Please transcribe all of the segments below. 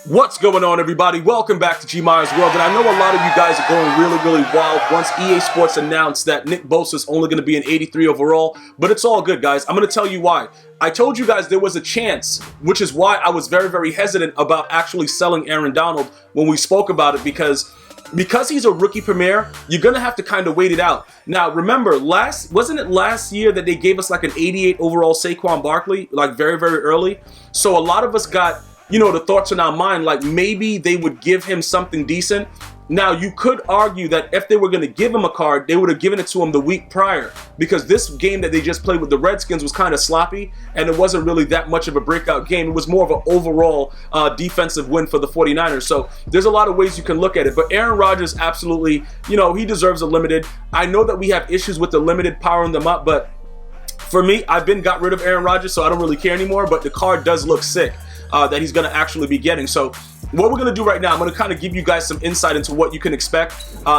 What's going on, everybody? Welcome back to GmiasWorld, and I know a lot of you guys are going really wild once EA Sports announced that Nick Bosa's only going to be an 83 overall, but it's all good, guys. I'm going to tell you why. I told you guys there was a chance, which is why I was very hesitant about actually selling Aaron Donald when we spoke about it, because he's a rookie premier, you're going to have to kind of wait it out. Now, remember, wasn't it last year that they gave us like an 88 overall Saquon Barkley, like very early? So a lot of us got, you know, the thoughts in our mind, like maybe they would give him something decent. Now, you could argue that if they were going to give him a card, they would have given it to him the week prior, because this game that they just played with the Redskins was kind of sloppy, and it wasn't really that much of a breakout game. It was more of an overall defensive win for the 49ers. So there's a lot of ways you can look at it. But Aaron Rodgers, absolutely, you know, he deserves a limited. I know that we have issues with the limited powering them up, but for me, I've got rid of Aaron Rodgers, so I don't really care anymore, but the card does look sick. That he's going to actually be getting. So what we're going to do right now, I'm going to kind of give you guys some insight into what you can expect.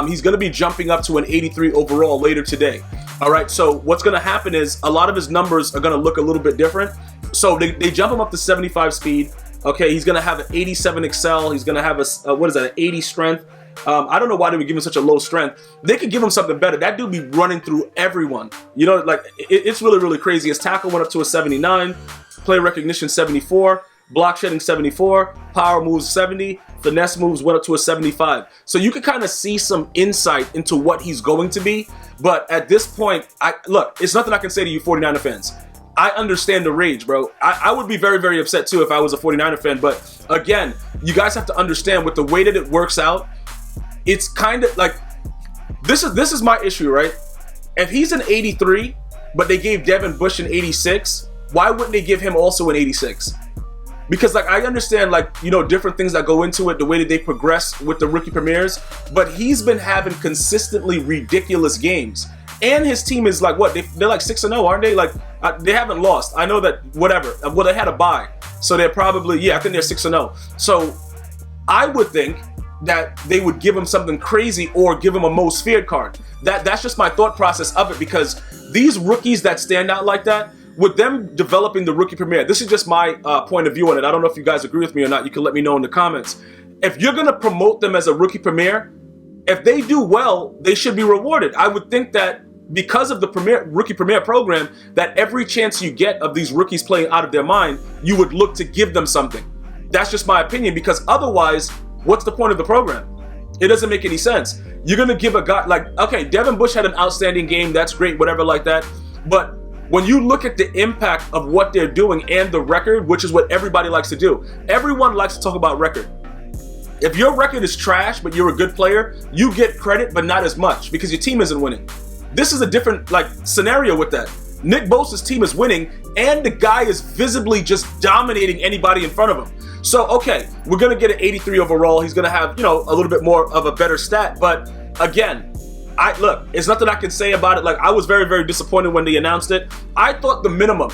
He's going to be jumping up to an 83 overall later today. All right, so what's going to happen is a lot of his numbers are going to look a little bit different. So they jump him up to 75 speed. Okay, he's going to have an 87 excel. He's going to have an 80 strength. I don't know why they would give him such a low strength. They could give him something better. That dude be running through everyone. You know, like it's really crazy. His tackle went up to a 79, play recognition 74. Block shedding 74, power moves 70, finesse moves went up to a 75. So you can kind of see some insight into what he's going to be. But at this point, look, it's nothing I can say to you 49er fans. I understand the rage, bro. I would be very upset too if I was a 49er fan. But again, you guys have to understand with the way that it works out, it's kind of like, this is my issue, right? If he's an 83, but they gave Devin Bush an 86, why wouldn't they give him also an 86? Because, like, I understand, like, you know, different things that go into it, the way that they progress with the rookie premieres, but he's been having consistently ridiculous games. And his team is like, what, they're like 6-0, aren't they? Like, they haven't lost. I know that, whatever. Well, they had a bye. So they're probably, yeah, I think they're 6-0. So I would think that they would give him something crazy or give him a most feared card. That's just my thought process of it, because these rookies that stand out like that, with them developing the rookie premiere, this is just my point of view on it. I don't know if you guys agree with me or not. You can let me know in the comments. If you're going to promote them as a rookie premiere, if they do well, they should be rewarded. I would think that because of the rookie premiere program, that every chance you get of these rookies playing out of their mind, you would look to give them something. That's just my opinion, because otherwise, what's the point of the program? It doesn't make any sense. You're going to give a guy like, okay, Devin Bush had an outstanding game. That's great, whatever like that. But when you look at the impact of what they're doing and the record, which is what everybody likes to do, everyone likes to talk about record. If your record is trash, but you're a good player, you get credit, but not as much because your team isn't winning. This is a different scenario with that. Nick Bosa's team is winning, and the guy is visibly just dominating anybody in front of him. So, okay, we're going to get an 83 overall. He's going to have, you know, a little bit more of a better stat. But again, look, it's nothing I can say about it. Like, I was very disappointed when they announced it. I thought the minimum,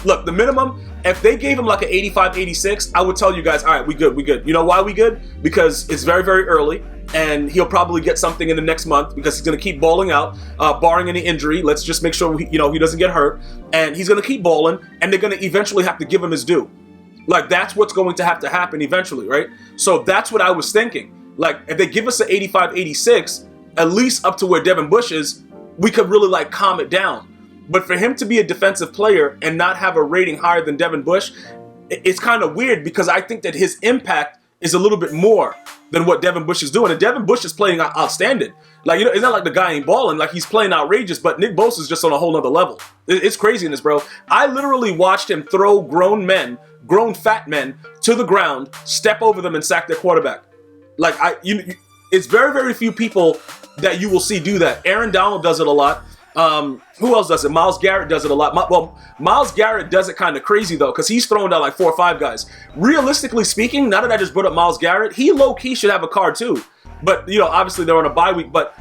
if they gave him like an 85, 86, I would tell you guys, all right, we good. You know why we good? Because it's very early, and he'll probably get something in the next month because he's going to keep balling out, barring any injury. Let's just make sure, he doesn't get hurt. And he's going to keep balling, and they're going to eventually have to give him his due. Like, that's what's going to have to happen eventually, right? So that's what I was thinking. Like, if they give us an 85, 86, at least up to where Devin Bush is, we could really calm it down. But for him to be a defensive player and not have a rating higher than Devin Bush, it's kind of weird, because I think that his impact is a little bit more than what Devin Bush is doing. And Devin Bush is playing outstanding. Like, it's not like the guy ain't balling. Like, he's playing outrageous, but Nick Bosa is just on a whole nother level. It's craziness, bro. I literally watched him throw grown fat men to the ground, step over them, and sack their quarterback. Like, it's very few people that you will see do that. Aaron Donald does it a lot. Who else does it? Myles Garrett does it a lot. Myles Garrett does it kind of crazy, though, because he's throwing down like 4 or 5 guys. Realistically speaking, now that I just brought up Myles Garrett, he low-key should have a card too. But, obviously they're on a bye week. But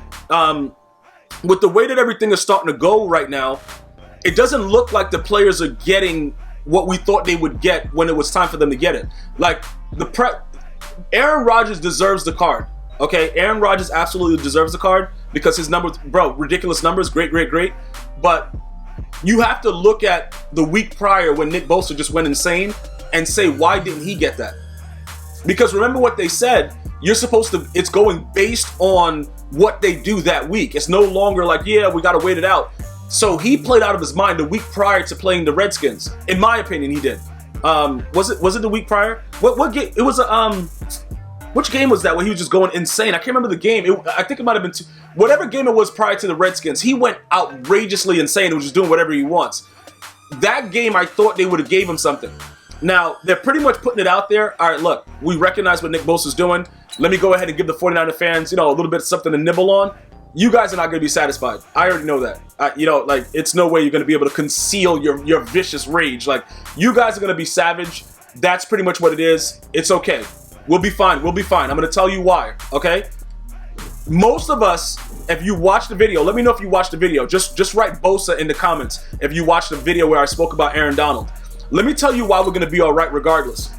with the way that everything is starting to go right now, it doesn't look like the players are getting what we thought they would get when it was time for them to get it. Like, Aaron Rodgers deserves the card. Okay, Aaron Rodgers absolutely deserves the card because his numbers, bro, ridiculous numbers, great. But you have to look at the week prior when Nick Bosa just went insane and say, why didn't he get that? Because remember what they said, you're supposed to, it's going based on what they do that week. It's no longer like, yeah, we got to wait it out. So he played out of his mind the week prior to playing the Redskins. In my opinion, he did. Was it the week prior? What game? It was which game was that where he was just going insane? I can't remember the game. I think it might have been whatever game it was prior to the Redskins. He went outrageously insane and was just doing whatever he wants. That game, I thought they would have gave him something. Now, they're pretty much putting it out there. All right, look, we recognize what Nick Bosa's doing. Let me go ahead and give the 49er fans, a little bit of something to nibble on. You guys are not going to be satisfied. I already know that. Like, it's no way you're going to be able to conceal your vicious rage. Like, you guys are going to be savage. That's pretty much what it is. It's okay. We'll be fine. We'll be fine. I'm going to tell you why, okay? Most of us, if you watch the video, let me know if you watched the video. Just write Bosa in the comments if you watched the video where I spoke about Aaron Donald. Let me tell you why we're going to be all right regardless.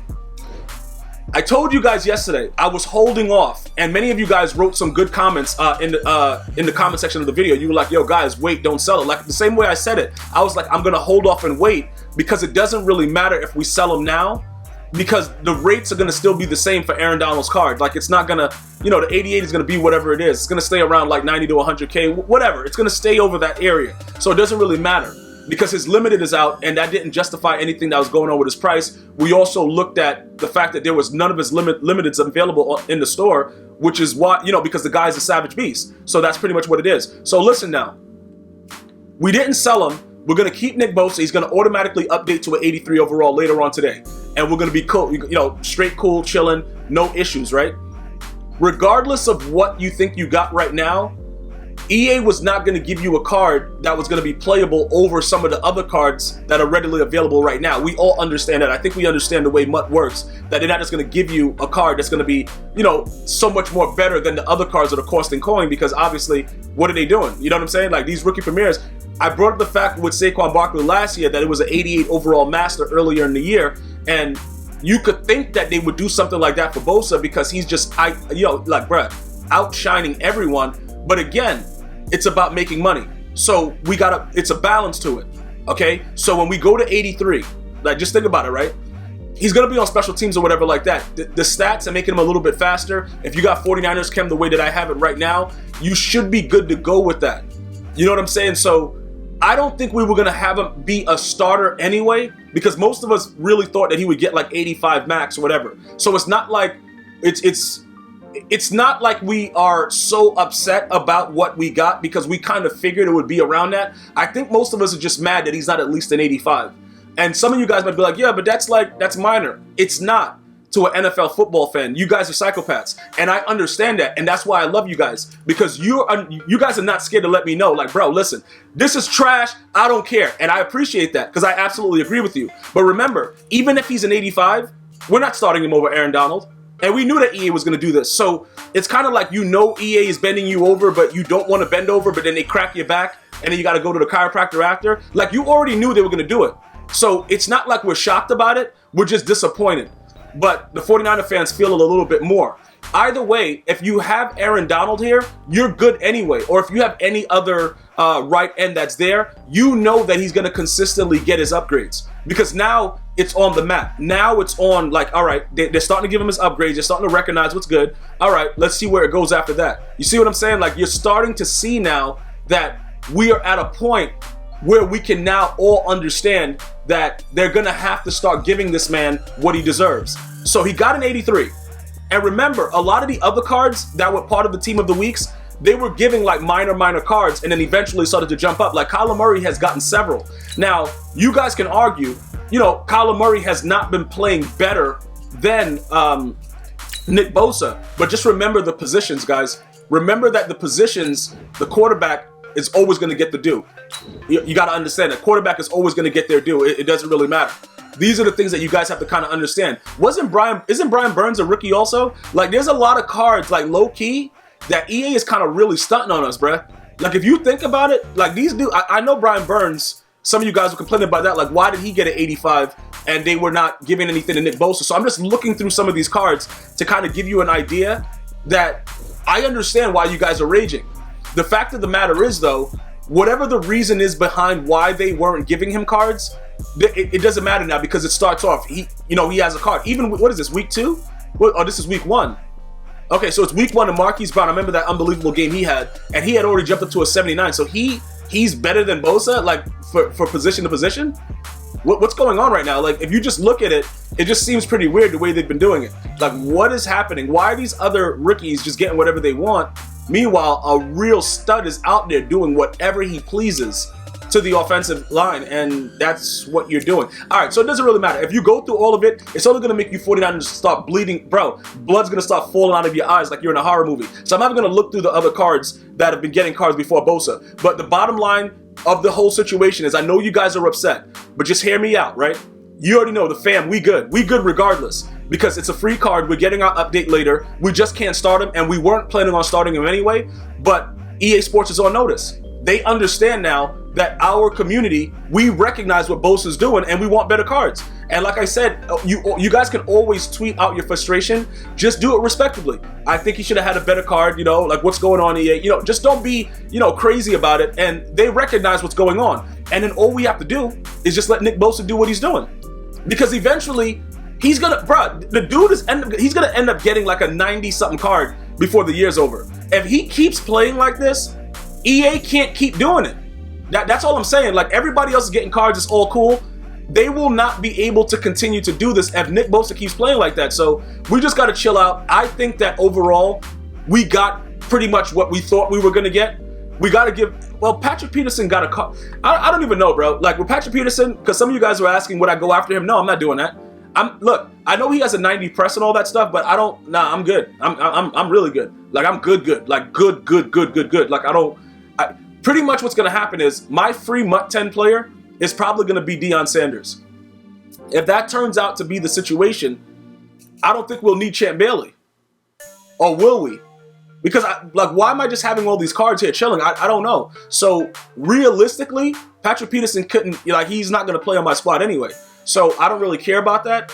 I told you guys yesterday I was holding off, and many of you guys wrote some good comments in the comment section of the video. You were like, yo guys, wait, don't sell it. Like the same way I said it, I was like, I'm going to hold off and wait because it doesn't really matter if we sell them now, because the rates are going to still be the same for Aaron Donald's card. Like, it's not going to, the 88 is going to be whatever it is. It's going to stay around like 90 to 100K, whatever. It's going to stay over that area. So it doesn't really matter because his limited is out, and that didn't justify anything that was going on with his price. We also looked at the fact that there was none of his limiteds available in the store, which is why, because the guy's a savage beast. So that's pretty much what it is. So listen now. We didn't sell him. We're going to keep Nick Bosa. He's going to automatically update to an 83 overall later on today. And we're going to be cool, straight cool, chilling, no issues, right? Regardless of what you think you got right now, EA was not going to give you a card that was going to be playable over some of the other cards that are readily available right now. We all understand that. I think we understand the way MUT works, that they're not just going to give you a card that's going to be, so much more better than the other cards that are costing coin, because obviously, what are they doing? You know what I'm saying? Like, these rookie premieres, I brought up the fact with Saquon Barkley last year that it was an 88 overall master earlier in the year, and you could think that they would do something like that for Bosa because he's just, bruh, outshining everyone. But again, it's about making money. So it's a balance to it, okay? So when we go to 83, like, just think about it, right? He's going to be on special teams or whatever like that. The stats are making him a little bit faster. If you got 49ers chem the way that I have it right now, you should be good to go with that. You know what I'm saying? So I don't think we were going to have him be a starter anyway, because most of us really thought that he would get like 85 max or whatever. So it's not like it's not like we are so upset about what we got, because we kind of figured it would be around that. I think most of us are just mad that he's not at least an 85. And some of you guys might be like, yeah, but that's minor. It's not to an NFL football fan. You guys are psychopaths. And I understand that. And that's why I love you guys, because you guys are not scared to let me know, like, bro, listen, this is trash. I don't care. And I appreciate that, because I absolutely agree with you. But remember, even if he's an 85, we're not starting him over Aaron Donald. And we knew that EA was going to do this. So it's kind of like, EA is bending you over, but you don't want to bend over, but then they crack your back, and then you got to go to the chiropractor after. Like, you already knew they were going to do it. So it's not like we're shocked about it. We're just disappointed. But the 49er fans feel it a little bit more. Either way, if you have Aaron Donald here, you're good anyway. Or if you have any other right end that's there, you know that he's going to consistently get his upgrades. Because now it's on the map. Now it's on, like, all right, they're starting to give him his upgrades. They're starting to recognize what's good. All right, let's see where it goes after that. You see what I'm saying? Like, you're starting to see now that we are at a point where we can now all understand that they're going to have to start giving this man what he deserves. So he got an 83. And remember, a lot of the other cards that were part of the Team of the Weeks, they were giving like minor cards and then eventually started to jump up. Like Kyler Murray has gotten several. Now, you guys can argue, Kyler Murray has not been playing better than Nick Bosa. But just remember the positions, guys. Remember that the positions, the quarterback is always going to get the due. You got to understand that quarterback is always going to get their due. It doesn't really matter. These are the things that you guys have to kind of understand. Isn't Brian Burns a rookie also? Like, there's a lot of cards, like, low-key, that EA is kind of really stunting on us, bruh. Like, if you think about it, like, these dudes, I know Brian Burns, some of you guys were complaining about that. Like, why did he get an 85 and they were not giving anything to Nick Bosa? So I'm just looking through some of these cards to kind of give you an idea that I understand why you guys are raging. The fact of the matter is, though, whatever the reason is behind why they weren't giving him cards, it doesn't matter now, because it starts off. He has a card. Even, what is this, week 2? Oh, this is week 1. Okay, so it's week 1 of Marquise Brown. I remember that unbelievable game he had, and he had already jumped up to a 79. So he's better than Bosa, like for position to position. What's going on right now? Like, if you just look at it, it just seems pretty weird the way they've been doing it. Like, what is happening? Why are these other rookies just getting whatever they want? Meanwhile, a real stud is out there doing whatever he pleases to the offensive line, and that's what you're doing. All right, so it doesn't really matter. If you go through all of it, it's only going to make you 49ers start bleeding. Bro, blood's going to start falling out of your eyes like you're in a horror movie. So I'm not going to look through the other cards that have been getting cards before Bosa. But the bottom line of the whole situation is, I know you guys are upset, but just hear me out, right? You already know, the fam, we good. We good regardless, because it's a free card. We're getting our update later. We just can't start him, and we weren't planning on starting him anyway, but EA Sports is on notice. They understand now that our community, we recognize what Bosa's doing, and we want better cards. And like I said, you guys can always tweet out your frustration. Just do it respectably. I think he should have had a better card, you know, like what's going on, EA. You know, just don't be, you know, crazy about it. And they recognize what's going on. And then all we have to do is just let Nick Bosa do what he's doing. Because eventually, he's gonna, bruh, the dude he's gonna end up getting like a 90-something card before the year's over. If he keeps playing like this, EA can't keep doing it. That's all I'm saying. Like, everybody else is getting cards, it's all cool. They will not be able to continue to do this if Nick Bosa keeps playing like that. So we just got to chill out. I think that overall, we got pretty much what we thought we were going to get. We got to give, well, Patrick Peterson got a card. I don't even know, bro. Like, with Patrick Peterson, because some of you guys were asking, would I go after him? No, I'm not doing that. Look, I know he has a 90 press and all that stuff, but I'm good. I'm really good. Like, I'm good. Like, good. Like, pretty much what's going to happen is my free MUT 10 player is probably going to be Deion Sanders. If that turns out to be the situation, I don't think we'll need Champ Bailey. Or will we? Because, why am I just having all these cards here chilling? I don't know. So, realistically, Patrick Peterson couldn't, he's not going to play on my squad anyway. So, I don't really care about that.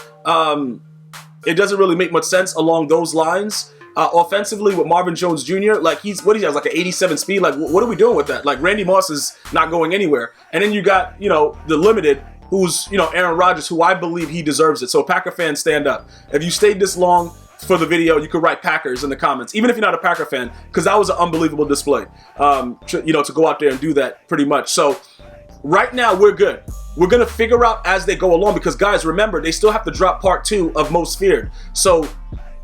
It doesn't really make much sense along those lines. Offensively with Marvin Jones Jr., like he has like an 87 speed. Like, what are we doing with that? Like, Randy Moss is not going anywhere. And then you got, the limited, who's, Aaron Rodgers, who I believe he deserves it. So Packer fans, stand up. If you stayed this long for the video, you could write Packers in the comments, even if you're not a Packer fan, because that was an unbelievable display. To go out there and do that pretty much. So right now we're good. We're going to figure out as they go along, because guys, remember, they still have to drop part 2 of Most Feared. So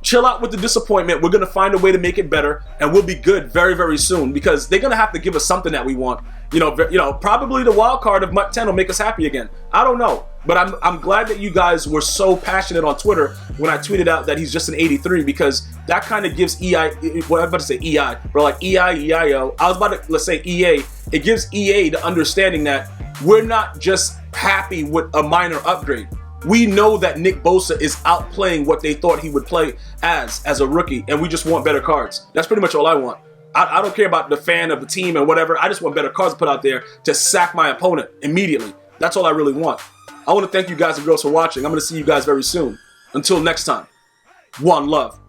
chill out with the disappointment. We're going to find a way to make it better, and we'll be good very, very soon, because they're going to have to give us something that we want. Probably the wild card of MUT 10 will make us happy again. I don't know, but I'm glad that you guys were so passionate on Twitter when I tweeted out that he's just an 83, because that kind of gives EI, well, I was about to say EI, bro, like EIO. I was about to, let's say EA. It gives EA the understanding that we're not just happy with a minor upgrade. We know that Nick Bosa is outplaying what they thought he would play as a rookie, and we just want better cards. That's pretty much all I want. I don't care about the fan of the team and whatever. I just want better cards to put out there to sack my opponent immediately. That's all I really want. I want to thank you guys and girls for watching. I'm going to see you guys very soon. Until next time, one love.